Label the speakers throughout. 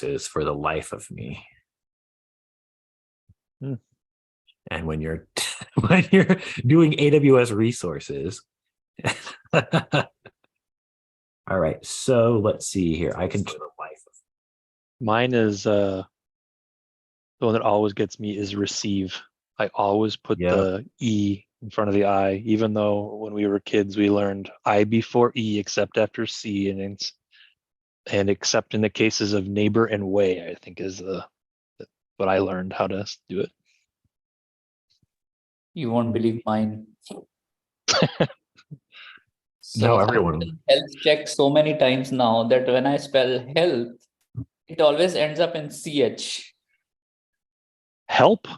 Speaker 1: resources for the life of me. And when you're when you're doing AWS resources. All right, so let's see here. I can for the life of
Speaker 2: mine is the one that always gets me is receive. I always put the E in front of the I, even though when we were kids we learned I before E except after C, and except in the cases of neighbor and way, I think is what I learned how to do it.
Speaker 3: You won't believe mine.
Speaker 1: No, everyone.
Speaker 3: Health check so many times now that when I spell health, it always ends up in CH.
Speaker 2: Help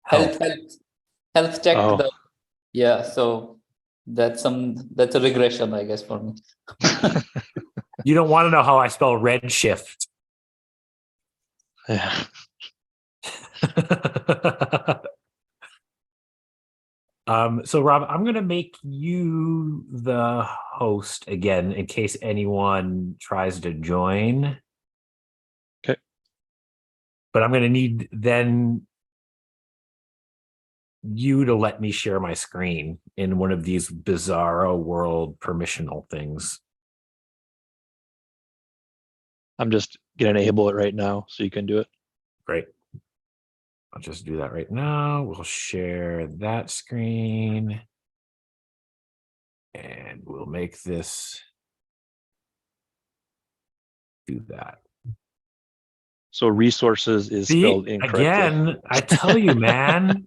Speaker 3: Health check.
Speaker 2: Oh.
Speaker 3: Yeah, so that's a regression, I guess, for me.
Speaker 1: You don't want to know how I spell redshift.
Speaker 2: Yeah.
Speaker 1: So Rob, I'm going to make you the host again in case anyone tries to join.
Speaker 2: Okay.
Speaker 1: But I'm going to need then you to let me share my screen in one of these bizarro world permissional things.
Speaker 2: I'm just going to enable it right now so you can do it.
Speaker 1: Great. I'll just do that right now. We'll share that screen. And we'll make this do that.
Speaker 2: So resources is spelled incorrectly.
Speaker 1: Again, I tell you, man.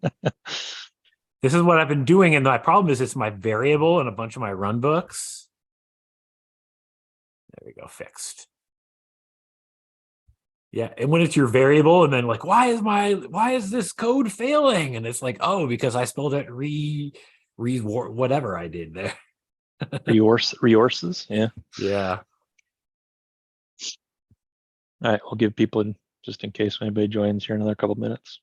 Speaker 1: This is what I've been doing, and my problem is it's my variable in a bunch of my run books. There we go, fixed. Yeah, and when it's your variable, and then like, why is this code failing? And it's like, oh, because I spelled it whatever I did there.
Speaker 2: Resources, yeah.
Speaker 1: Yeah.
Speaker 2: All right, we'll give people just in case anybody joins here another couple minutes.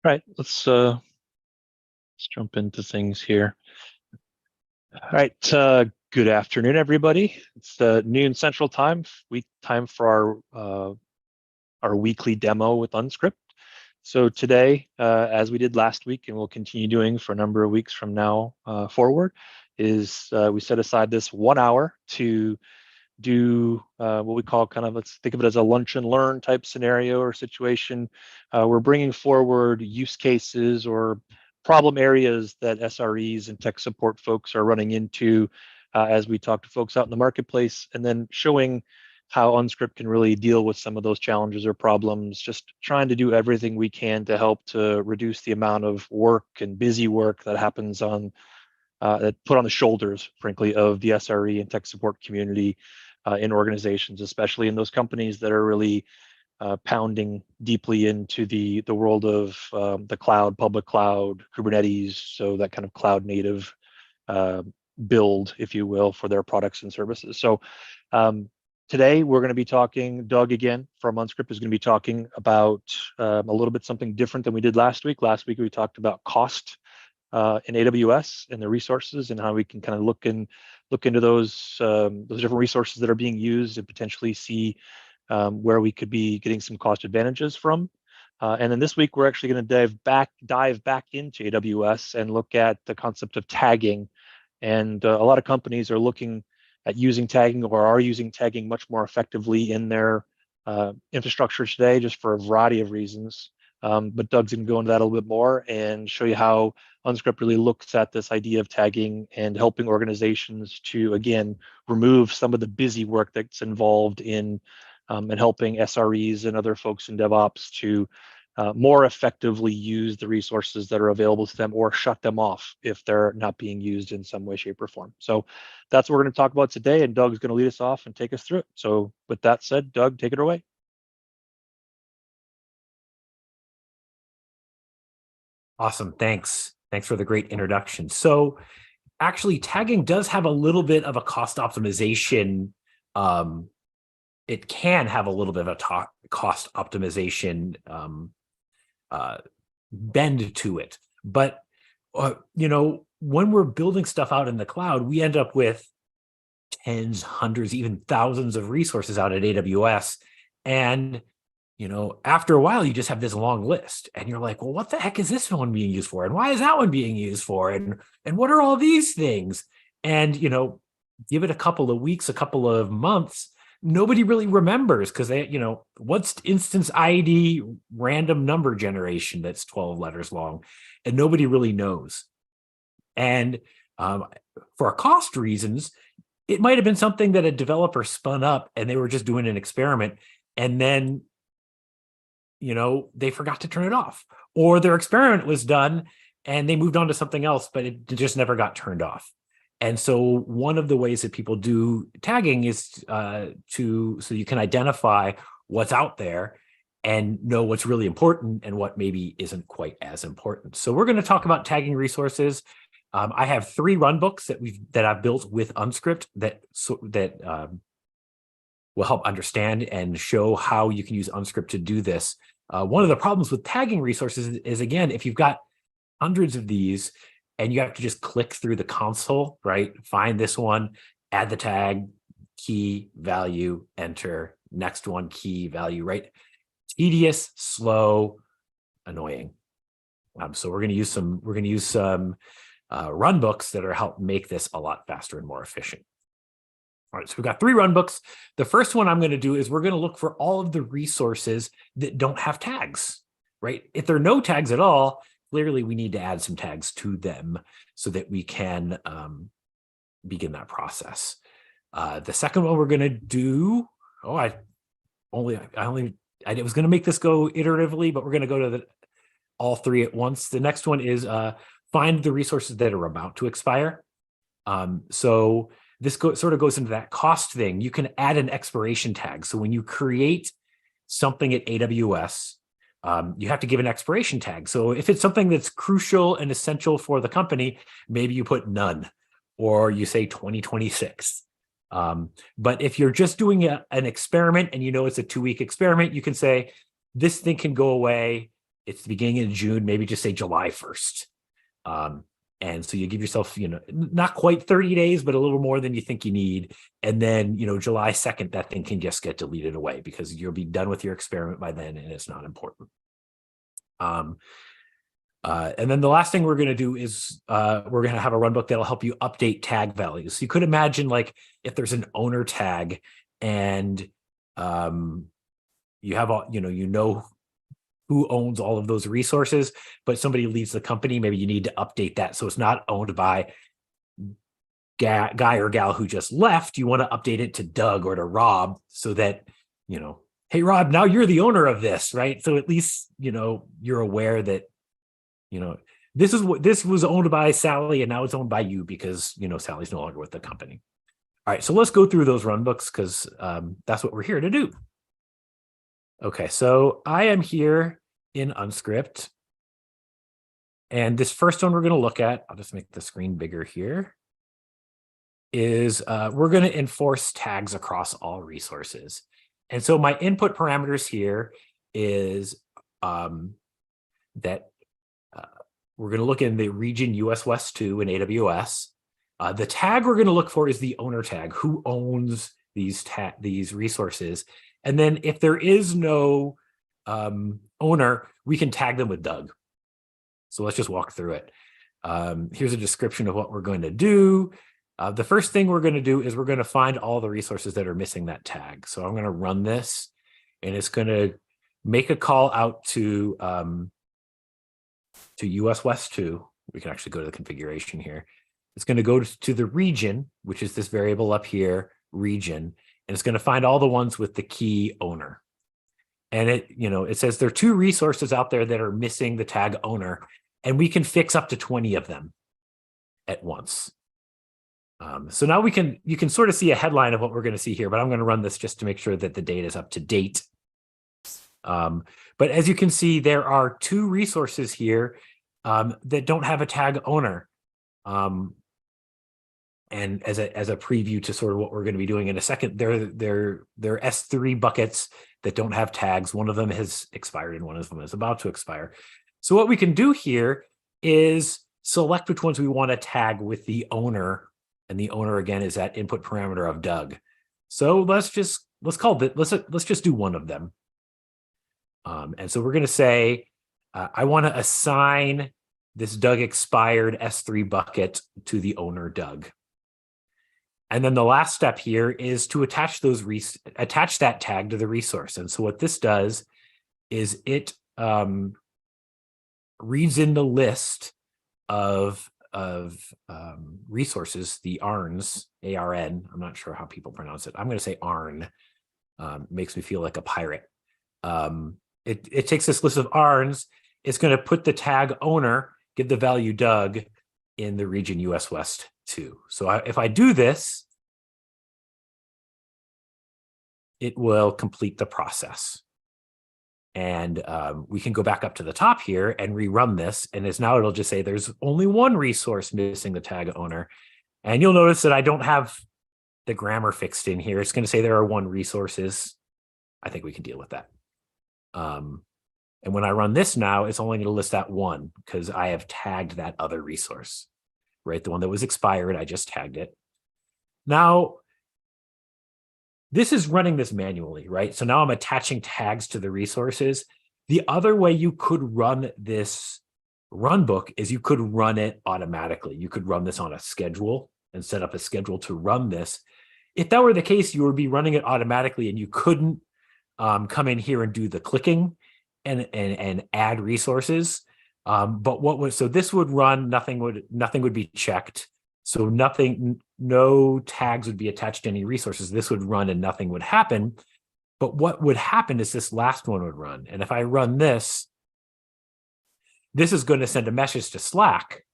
Speaker 2: All right, let's jump into things here. All right, good afternoon, everybody. It's noon Central Time, time for our weekly demo with unSkript. So today, as we did last week, and we'll continue doing for a number of weeks from now forward, is we set aside this 1 hour to do what we call let's think of it as a lunch and learn type scenario or situation. We're bringing forward use cases or problem areas that SREs and tech support folks are running into as we talk to folks out in the marketplace, and then showing how unSkript can really deal with some of those challenges or problems, just trying to do everything we can to help to reduce the amount of work and busy work that happens on that put on the shoulders, frankly, of the SRE and tech support community in organizations, especially in those companies that are really pounding deeply into the world of the cloud, public cloud, Kubernetes, so that kind of cloud native build, if you will, for their products and services. So today we're going to be talking, Doug again from unSkript is going to be talking about a little bit something different than we did last week. Last week we talked about cost in AWS and the resources and how we can kind of look into those different resources that are being used and potentially see where we could be getting some cost advantages from. And then this week, we're actually going to dive back into AWS and look at the concept of tagging. And a lot of companies are looking at using tagging or are using tagging much more effectively in their infrastructure today, just for a variety of reasons. But Doug's going to go into that a little bit more and show you how unSkript really looks at this idea of tagging and helping organizations to, again, remove some of the busy work that's involved in and helping SREs and other folks in DevOps to more effectively use the resources that are available to them or shut them off if they're not being used in some way, shape, or form. So that's what we're going to talk about today, and Doug's going to lead us off and take us through it. So with that said, Doug, take it away.
Speaker 1: Awesome. Thanks. Thanks for the great introduction. So actually, tagging does have a little bit of a cost optimization. It can have a little bit of a cost optimization bend to it. But, when we're building stuff out in the cloud, we end up with tens, hundreds, even thousands of resources out at AWS. And after a while, you just have this long list and you're like, well, what the heck is this one being used for? And why is that one being used for? And what are all these things? And, give it a couple of weeks, a couple of months, nobody really remembers because they, what's instance ID random number generation that's 12 letters long, and nobody really knows. And for cost reasons, it might have been something that a developer spun up and they were just doing an experiment. And then they forgot to turn it off, or their experiment was done and they moved on to something else, but it just never got turned off. And so one of the ways that people do tagging is so you can identify what's out there and know what's really important and what maybe isn't quite as important. So we're going to talk about tagging resources. I have 3 runbooks that I've built with unSkript that will help understand and show how you can use unSkript to do this. One of the problems with tagging resources is, again, if you've got hundreds of these and you have to just click through the console, right? Find this one, add the tag, key, value, enter, next one, key, value, right? Tedious, slow, annoying. So we're going to use some runbooks that are help make this a lot faster and more efficient. All right, so we've got 3 runbooks. The first one I'm going to do is we're going to look for all of the resources that don't have tags, right? If there are no tags at all, clearly we need to add some tags to them so that we can begin that process. The second one we're going to do, I was going to make this go iteratively, but we're going to go to all 3 at once. The next one is find the resources that are about to expire. So this sort of goes into that cost thing. You can add an expiration tag. So when you create something at AWS, you have to give an expiration tag. So if it's something that's crucial and essential for the company, maybe you put none, or you say 2026. But if you're just doing an experiment and it's a 2-week experiment, you can say, this thing can go away. It's the beginning of June, maybe just say July 1st. And so you give yourself, not quite 30 days, but a little more than you think you need. And then, July 2nd, that thing can just get deleted away because you'll be done with your experiment by then and it's not important. And then the last thing we're going to do is we're going to have a runbook that'll help you update tag values. So you could imagine, like, if there's an owner tag and you have all, who owns all of those resources, but somebody leaves the company, maybe you need to update that so it's not owned by guy or gal who just left. You want to update it to Doug or to Rob so that, hey, Rob, now you're the owner of this, right? So at least, you're aware that, this was owned by Sally and now it's owned by you because, Sally's no longer with the company. All right, so let's go through those runbooks because that's what we're here to do. Okay, so I am here in unSkript. And this first one we're going to look at, I'll just make the screen bigger here, is we're going to enforce tags across all resources. And so my input parameters here is that we're going to look in the region US West 2 in AWS. The tag we're going to look for is the owner tag, who owns these resources. And then if there is no owner, we can tag them with Doug. So let's just walk through it. Here's a description of what we're going to do. The first thing we're going to do is we're going to find all the resources that are missing that tag. So I'm going to run this, and it's going to make a call out to US West 2. We can actually go to the configuration here. It's going to go to the region, which is this variable up here, region, and it's going to find all the ones with the key owner. And it says there are 2 resources out there that are missing the tag owner, and we can fix up to 20 of them at once. So now you can sort of see a headline of what we're going to see here, but I'm going to run this just to make sure that the data is up to date. But as you can see, there are 2 resources here that don't have a tag owner. And as a preview to sort of what we're going to be doing in a second, they're S3 buckets that don't have tags. One of them has expired and one of them is about to expire. So what we can do here is select which ones we want to tag with the owner, and the owner again is that input parameter of Doug. So let's just do one of them. And so we're going to say I want to assign this Doug expired S3 bucket to the owner Doug. And then the last step here is to attach that tag to the resource. And so what this does is it reads in the list of resources, the ARNs, ARN. I'm not sure how people pronounce it. I'm going to say ARN. Makes me feel like a pirate. It takes this list of ARNs. It's going to put the tag owner, give the value Doug in the region US West 2. So if I do this, it will complete the process. And we can go back up to the top here and rerun this. And it'll just say there's only one resource missing the tag owner. And you'll notice that I don't have the grammar fixed in here. It's going to say there are 1 resources. I think we can deal with that. And when I run this now, it's only going to list that one because I have tagged that other resource, right? The one that was expired, I just tagged it. Now, this is running this manually, right? So now I'm attaching tags to the resources. The other way you could run this runbook is you could run it automatically. You could run this on a schedule and set up a schedule to run this. If that were the case, you would be running it automatically and you couldn't come in here and do the clicking and add resources. So this would run, nothing would be checked. So no tags would be attached to any resources. This would run and nothing would happen. But what would happen is this last one would run. And if I run this is going to send a message to Slack.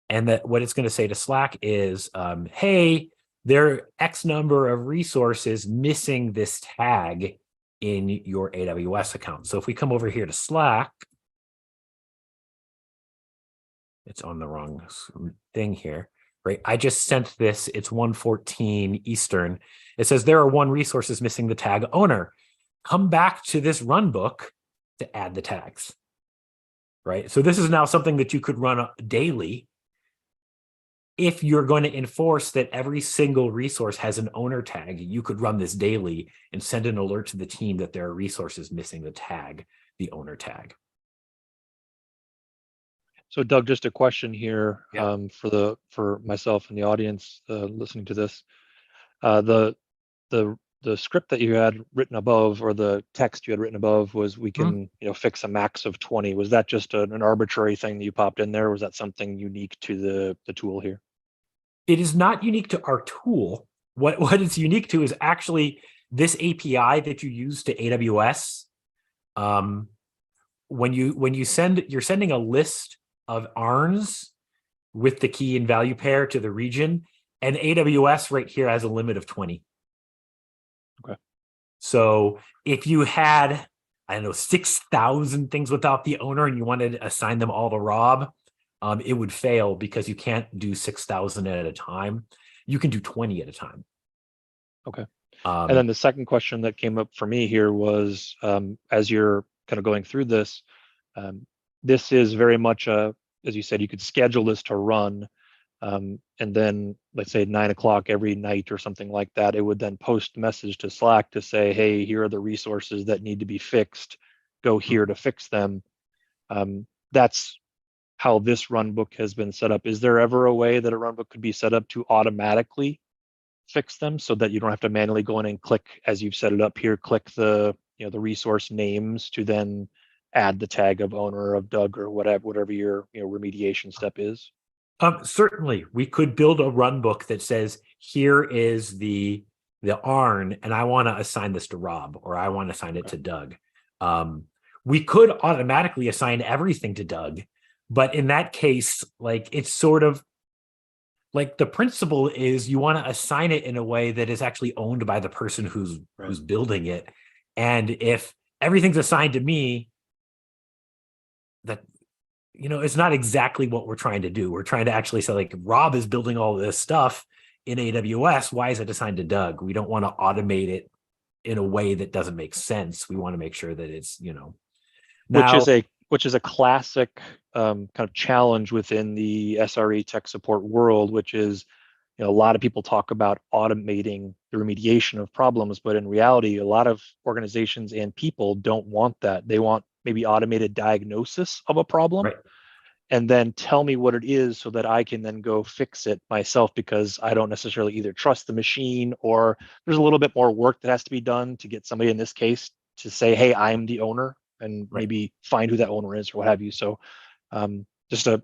Speaker 1: And what it's going to say to Slack is, hey, there are X number of resources missing this tag in your AWS account. So if we come over here to Slack, it's on the wrong thing here, right? I just sent this, it's 1:14 Eastern. It says there are 1 resources missing the tag owner. Come back to this runbook to add the tags, right? So this is now something that you could run daily. If you're going to enforce that every single resource has an owner tag, you could run this daily and send an alert to the team that there are resources missing the tag, the owner tag.
Speaker 2: So Doug, just a question here.
Speaker 1: Yeah.
Speaker 2: For myself and the audience listening to this. The script that you had written above, or the text you had written above, was we can fix a max of 20. Was that just an arbitrary thing that you popped in there? Or was that something unique to the tool here?
Speaker 1: It is not unique to our tool. What it's unique to is actually this API that you use to AWS. When you're sending a list of ARNs with the key and value pair to the region, and AWS right here has a limit of 20.
Speaker 2: Okay.
Speaker 1: So if you had, 6,000 things without the owner and you wanted to assign them all to Rob, it would fail because you can't do 6,000 at a time. You can do 20 at a time. Okay.
Speaker 2: And then the second question that came up for me here was, as you're kind of going through this, this is very much as you said, you could schedule this to run, and then let's say 9 o'clock every night or something like that, it would then post message to Slack to say, hey, here are the resources that need to be fixed. go here to fix them. That's how this runbook has been set up. Is there ever a way that a runbook could be set up to automatically fix them so that you don't have to manually go in and click, as you've set it up here, click the the resource names to then add the tag of owner of Doug or whatever your remediation step is?
Speaker 1: Certainly, we could build a run book that says, here is the ARN, and I want to assign this to Rob, or I want to assign it to Doug. We could automatically assign everything to Doug, but in that case, like, it's sort of like the principle is you want to assign it in a way that is actually owned by the person who's building it. And if everything's assigned to me, that it's not exactly what we're trying to do. We're trying to actually say, like, Rob is building all this stuff in AWS. Why is it assigned to Doug? We don't want to automate it in a way that doesn't make sense. We want to make sure that it's, now,
Speaker 2: which is a classic kind of challenge within the SRE tech support world, which is, a lot of people talk about automating the remediation of problems, but in reality, a lot of organizations and people don't want that. They want maybe automated diagnosis of a problem,
Speaker 1: right.
Speaker 2: and then tell me what it is so that I can then go fix it myself, because I don't necessarily either trust the machine, or there's a little bit more work that has to be done to get somebody in this case to say, hey, I'm the owner, and maybe find who that owner is or what have you. So just a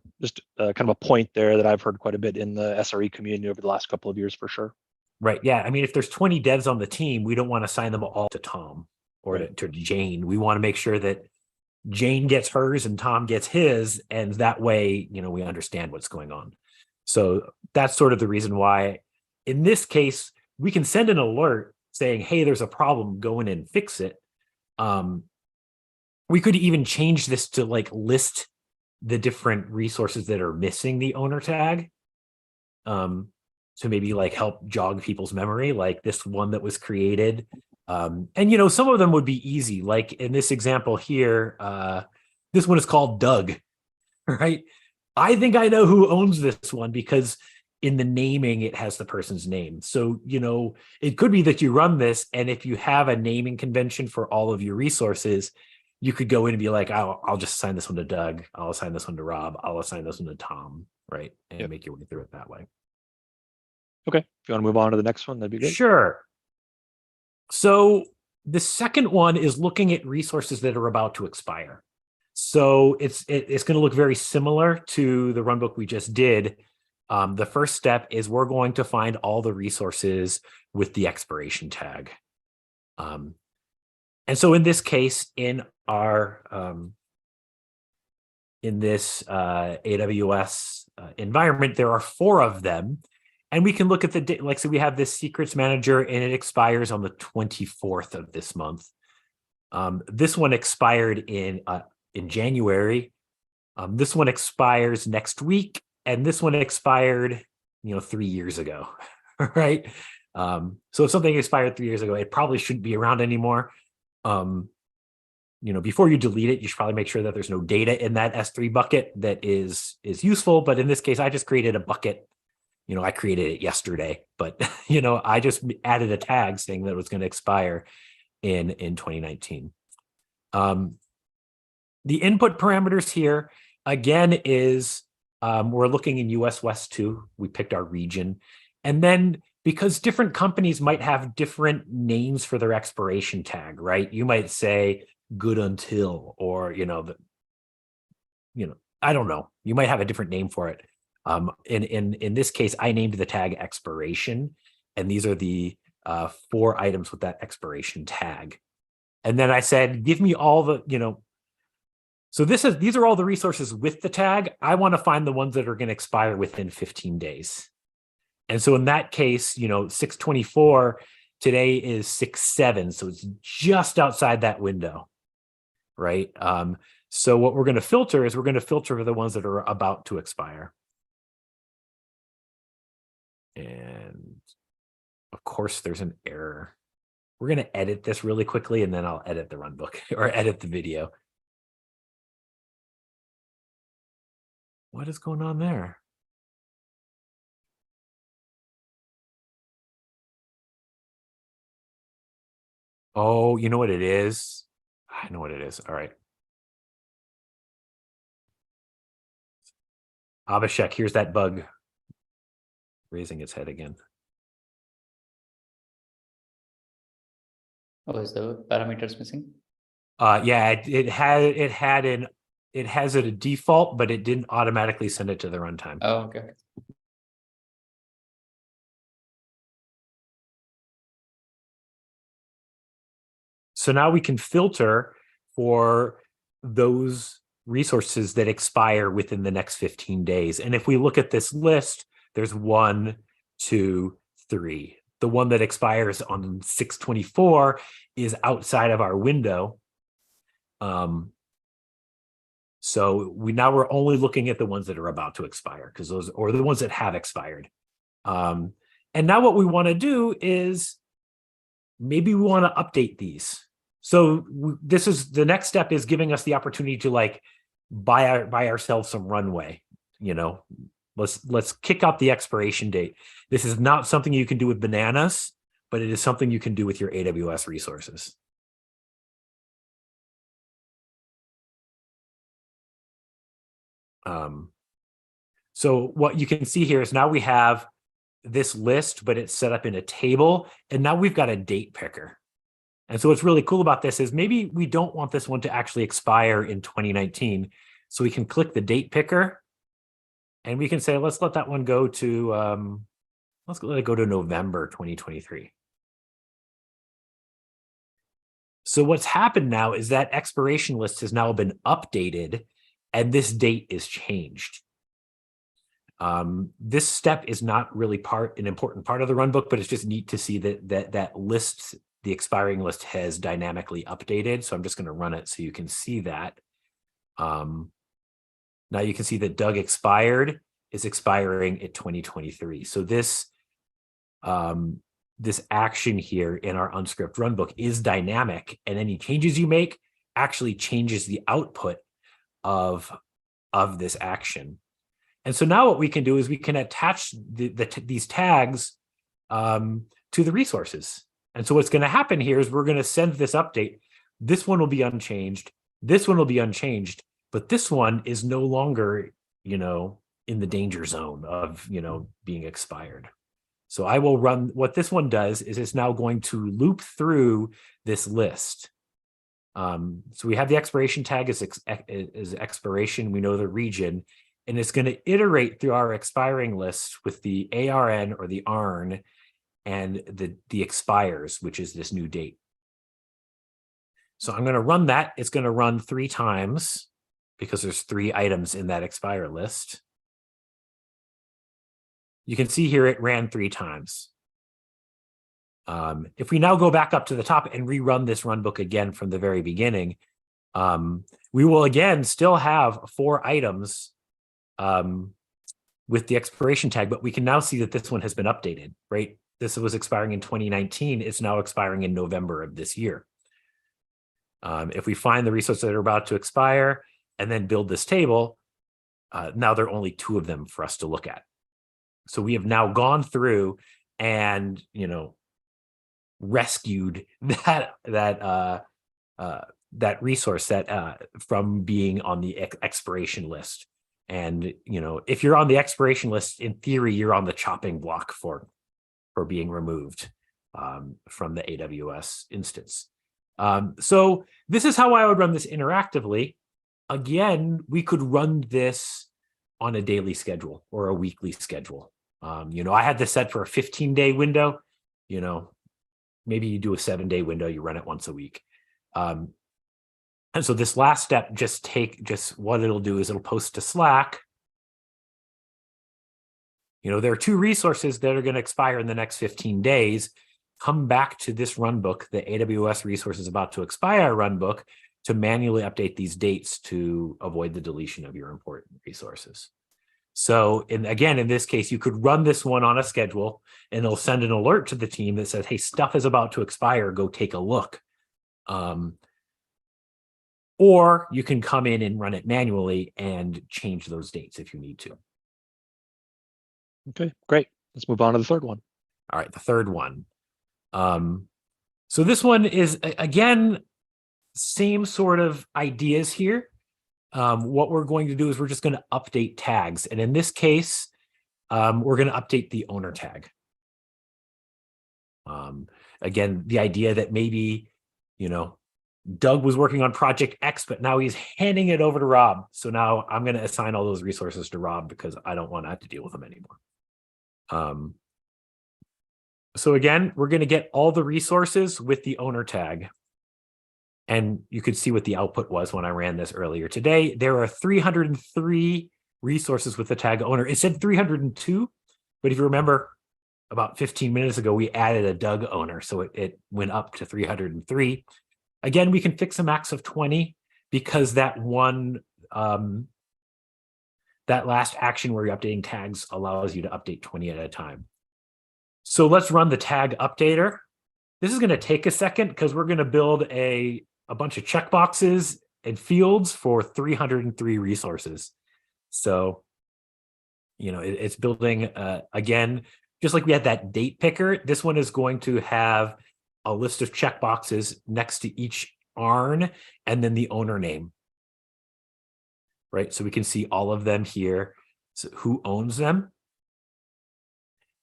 Speaker 2: kind of a point there that I've heard quite a bit in the SRE community over the last couple of years for sure.
Speaker 1: Right. Yeah. I mean, if there's 20 devs on the team, we don't want to assign them all to Tom or to Jane. We want to make sure that Jane gets hers and Tom gets his, and that way, we understand what's going on. So that's sort of the reason why, in this case, we can send an alert saying, hey, there's a problem, go in and fix it. We could even change this to like list the different resources that are missing the owner tag. To maybe like help jog people's memory, like this one that was created. And some of them would be easy. Like in this example here, this one is called Doug, right? I think I know who owns this one because in the naming, it has the person's name. So, it could be that you run this, and if you have a naming convention for all of your resources, you could go in and be like, I'll just assign this one to Doug. I'll assign this one to Rob. I'll assign this one to Tom, right? And make your way through it that way.
Speaker 2: Okay. If you want to move on to the next one, that'd be great.
Speaker 1: Sure. So the second one is looking at resources that are about to expire. So it's going to look very similar to the runbook we just did. The first step is we're going to find all the resources with the expiration tag. And so in this case, in our in this AWS environment, there are 4 of them. And we can look at the, so we have this secrets manager, and it expires on the 24th of this month. This one expired in January. This one expires next week, and this one expired, 3 years ago, right? So if something expired 3 years ago, it probably shouldn't be around anymore. Before you delete it, you should probably make sure that there's no data in that S3 bucket that is useful. But in this case, I just created a bucket. I created it yesterday, but I just added a tag saying that it was going to expire in 2019. The input parameters here again is we're looking in US West 2. We picked our region, and then because different companies might have different names for their expiration tag, right? You might say good until, or I don't know. You might have a different name for it. In this case, I named the tag expiration, and these are the 4 items with that expiration tag. And then I said, give me all the, so these are all the resources with the tag. I want to find the ones that are going to expire within 15 days. And so in that case, 6/24, today is 6/7, so it's just outside that window, right? So what we're going to filter is we're going to filter for the ones that are about to expire. And of course, there's an error. We're going to edit this really quickly, and then I'll edit the runbook or edit the video. What is going on there? Oh, you know what it is? I know what it is. All right. Abhishek, here's that bug raising its head again.
Speaker 3: Oh, is the parameters missing?
Speaker 1: Yeah, it has it a default, but it didn't automatically send it to the runtime.
Speaker 3: Oh, okay.
Speaker 1: So now we can filter for those resources that expire within the next 15 days. And if we look at this list, there's 1, 2, 3. The one that expires on 6/24 is outside of our window. So we're only looking at the ones that are about to expire, because those, or the ones that have expired. And now what we want to do is maybe we want to update these. So this is the next step, is giving us the opportunity to like buy ourselves some runway. You know, let's kick out the expiration date. This is not something you can do with bananas, but it is something you can do with your AWS resources. So what you can see here is now we have this list, but it's set up in a table, and now we've got a date picker. And so what's really cool about this is maybe we don't want this one to actually expire in 2019. So we can click the date picker, and we can say, let's let that one go to, let's let it go to November 2023. So what's happened now is that expiration list has now been updated, and this date is changed. This step is not really an important part of the runbook, but it's just neat to see that list, the expiring list, has dynamically updated. So I'm just going to run it so you can see that. Now you can see that Doug expired is expiring at 2023. So this action here in our unSkript runbook is dynamic, and any changes you make actually changes the output of this action. And so now what we can do is we can attach these tags to the resources. And so what's going to happen here is we're going to send this update. This one will be unchanged. This one will be unchanged. But this one is no longer, in the danger zone of, being expired. So I will run, what this one does is it's now going to loop through this list. So we have the expiration tag as expiration. We know the region. And it's going to iterate through our expiring list with the ARN or the ARN and the expires, which is this new date. So I'm going to run that. It's going to run 3 times because there's 3 items in that expire list. You can see here it ran 3 times. If we now go back up to the top and rerun this runbook again from the very beginning, we will again still have 4 items with the expiration tag, but we can now see that this one has been updated, right? This was expiring in 2019. It's now expiring in November of this year. If we find the resources that are about to expire and then build this table, now there are only 2 of them for us to look at. So we have now gone through and, rescued that resource from being on the expiration list. And, if you're on the expiration list, in theory, you're on the chopping block for being removed from the AWS instance. So this is how I would run this interactively. Again, we could run this on a daily schedule or a weekly schedule. I had this set for a 15-day window. Maybe you do a 7-day window, you run it once a week. And so this last step, just what it'll do is it'll post to Slack. There are 2 resources that are going to expire in the next 15 days. Come back to this runbook, the AWS resources about to expire runbook, to manually update these dates to avoid the deletion of your important resources. So, again, in this case, you could run this one on a schedule, and it'll send an alert to the team that says, hey, stuff is about to expire, go take a look. Or you can come in and run it manually and change those dates if you need to.
Speaker 2: Okay, great. Let's move on to the third one.
Speaker 1: All right, the third one. So this one is, again, same sort of ideas here. What we're going to do is we're just going to update tags. And in this case, we're going to update the owner tag. Again, the idea that maybe, Doug was working on project X, but now he's handing it over to Rob. So now I'm going to assign all those resources to Rob because I don't want to have to deal with them anymore. So again, we're going to get all the resources with the owner tag. And you could see what the output was when I ran this earlier today. There are 303 resources with the tag owner. It said 302, but if you remember, about 15 minutes ago, we added a Doug owner, so it went up to 303. Again, we can fix a max of 20 because that last action where you're updating tags allows you to update 20 at a time. So let's run the tag updater. This is going to take a second because we're going to build a bunch of checkboxes and fields for 303 resources. So, it's building, again, just like we had that date picker, this one is going to have a list of checkboxes next to each ARN and then the owner name. Right, so we can see all of them here. So who owns them?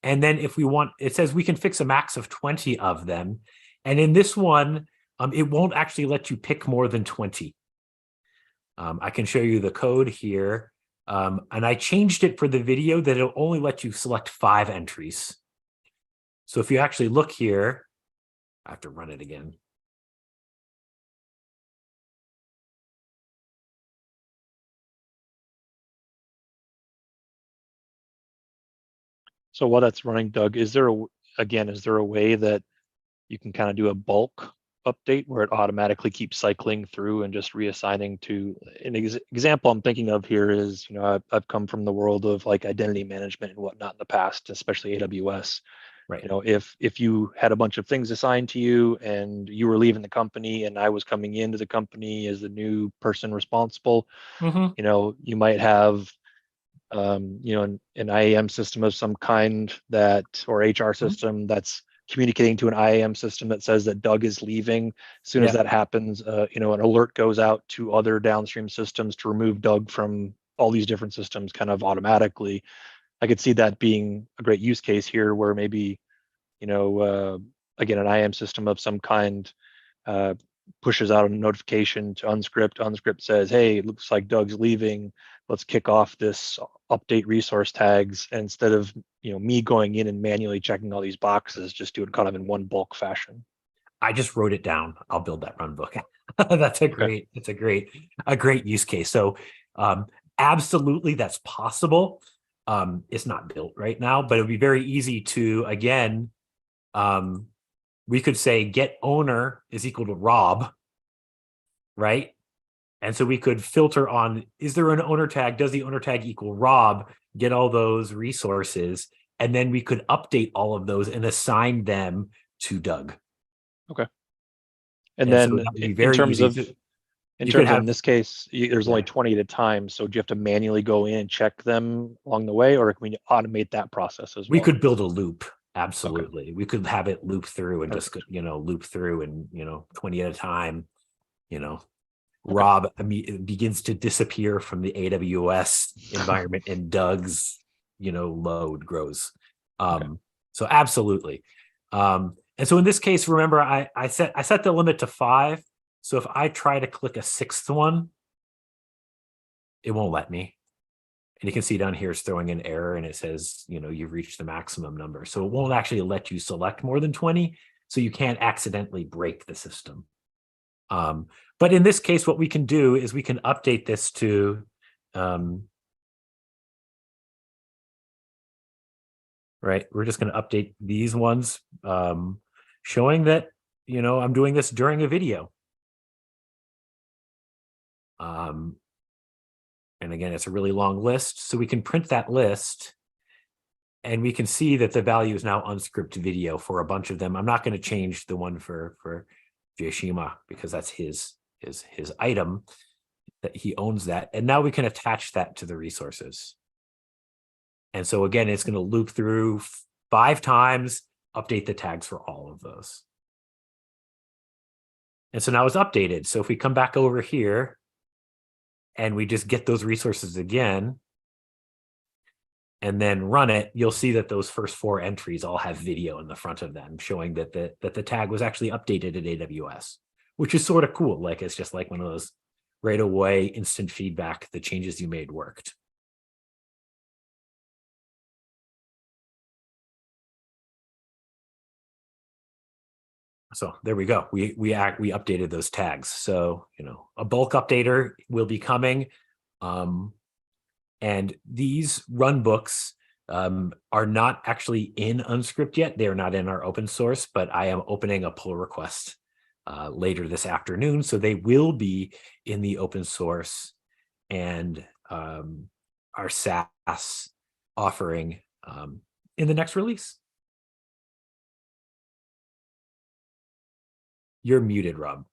Speaker 1: And then if we want, it says we can fix a max of 20 of them. And in this one, it won't actually let you pick more than 20. I can show you the code here. And I changed it for the video that it'll only let you select 5 entries. So if you actually look here, I have to run it again.
Speaker 2: So while that's running, Doug, is there a way that you can kind of do a bulk update where it automatically keeps cycling through and just reassigning to an example I'm thinking of here is, I've come from the world of like identity management and whatnot in the past, especially AWS.
Speaker 1: Right.
Speaker 2: If you had a bunch of things assigned to you and you were leaving the company and I was coming into the company as the new person responsible, you might have an IAM system of some kind or HR system that's communicating to an IAM system that says that Doug is leaving. As soon as that happens, an alert goes out to other downstream systems to remove Doug from all these different systems kind of automatically. I could see that being a great use case here where maybe, again, an IAM system of some kind pushes out a notification to unSkript. unSkript says, hey, it looks like Doug's leaving. Let's kick off this update resource tags. And instead of me going in and manually checking all these boxes, just do it kind of in one bulk fashion.
Speaker 1: I just wrote it down. I'll build that run book. That's a great use case. So absolutely that's possible. It's not built right now, but it would be very easy to, again, we could say get owner is equal to Rob, right? And so we could filter on, is there an owner tag? Does the owner tag equal Rob? Get all those resources. And then we could update all of those and assign them to Doug.
Speaker 2: Okay. And then
Speaker 1: so in terms of,
Speaker 2: in this case, there's only 20 at a time. So do you have to manually go in and check them along the way, or can we automate that process as well?
Speaker 1: We could build a loop. Absolutely. Okay. We could have it loop through and just, loop through and, 20 at a time, Rob begins to disappear from the AWS environment and Doug's, load grows. So absolutely. And so in this case, remember, I set the limit to 5. So if I try to click a 6th one, it won't let me. And you can see down here it's throwing an error and it says, you've reached the maximum number. So it won't actually let you select more than 20. So you can't accidentally break the system. But in this case, what we can do is we can update this to, right, we're just going to update these ones, showing that, I'm doing this during a video. And again, it's a really long list. So we can print that list and we can see that the value is now unSkript video for a bunch of them. I'm not going to change the one for Jashima because that's his item that he owns that. And now we can attach that to the resources. And so again, it's going to loop through 5 times, update the tags for all of those. And so now it's updated. So if we come back over here and we just get those resources again and then run it, you'll see that those first 4 entries all have video in the front of them showing that the tag was actually updated at AWS, which is sort of cool. Like, it's just like one of those right away instant feedback, the changes you made worked. So there we go. We updated those tags. So, a bulk updater will be coming. And these run books are not actually in unSkript yet. They're not in our open source, but I am opening a pull request later this afternoon. So they will be in the open source and our SaaS offering in the next release. You're muted, Rob.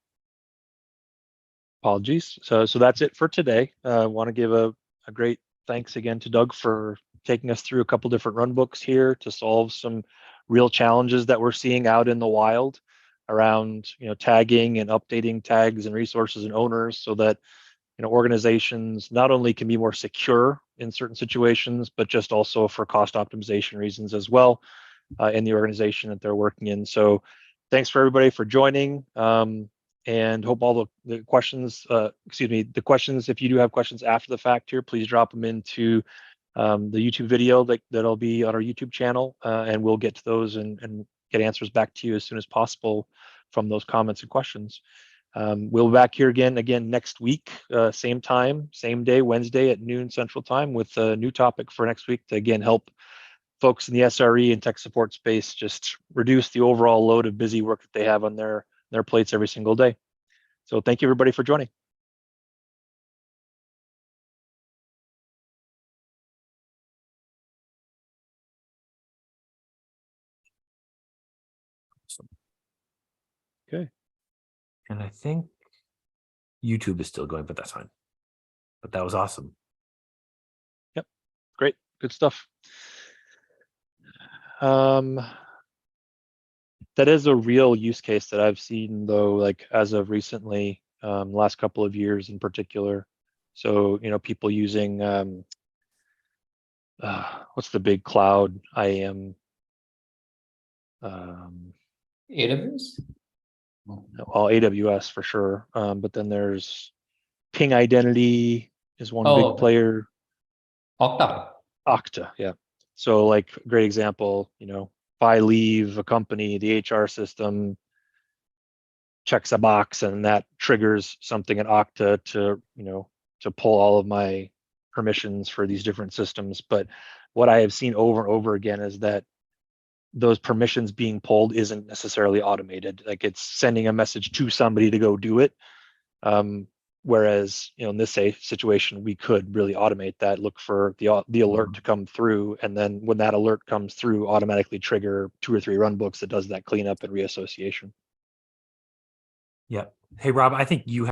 Speaker 2: Apologies. So that's it for today. I want to give a great thanks again to Doug for taking us through a couple different run books here to solve some real challenges that we're seeing out in the wild around tagging and updating tags and resources and owners, so that organizations not only can be more secure in certain situations, but just also for cost optimization reasons as well in the organization that they're working in. So thanks for everybody for joining. And hope all the questions, the questions, if you do have questions after the fact here, please drop them into the YouTube video that'll be on our YouTube channel, and we'll get to those and get answers back to you as soon as possible from those comments and questions. We'll be back here again next week, same time, same day, Wednesday at noon Central Time, with a new topic for next week to again help folks in the SRE and tech support space just reduce the overall load of busy work that they have on their plates every single day. So thank you everybody for joining. Okay.
Speaker 1: And I think YouTube is still going, but that's fine. But that was awesome.
Speaker 2: Yep. Great. Good stuff. That is a real use case that I've seen, though, like as of recently, last couple of years in particular. So, people using what's the big cloud IAM?
Speaker 3: AWS?
Speaker 2: Well, AWS for sure. But then there's Ping Identity is one big player. Okta, yeah. So like great example, if I leave a company, the HR system checks a box and that triggers something at Okta to pull all of my permissions for these different systems. But what I have seen over and over again is that those permissions being pulled isn't necessarily automated. Like, it's sending a message to somebody to go do it. Whereas, in this situation, we could really automate that, look for the alert to come through, and then when that alert comes through, automatically trigger 2 or 3 runbooks that does that cleanup and reassociation.
Speaker 1: Yeah. Hey, Rob, I think you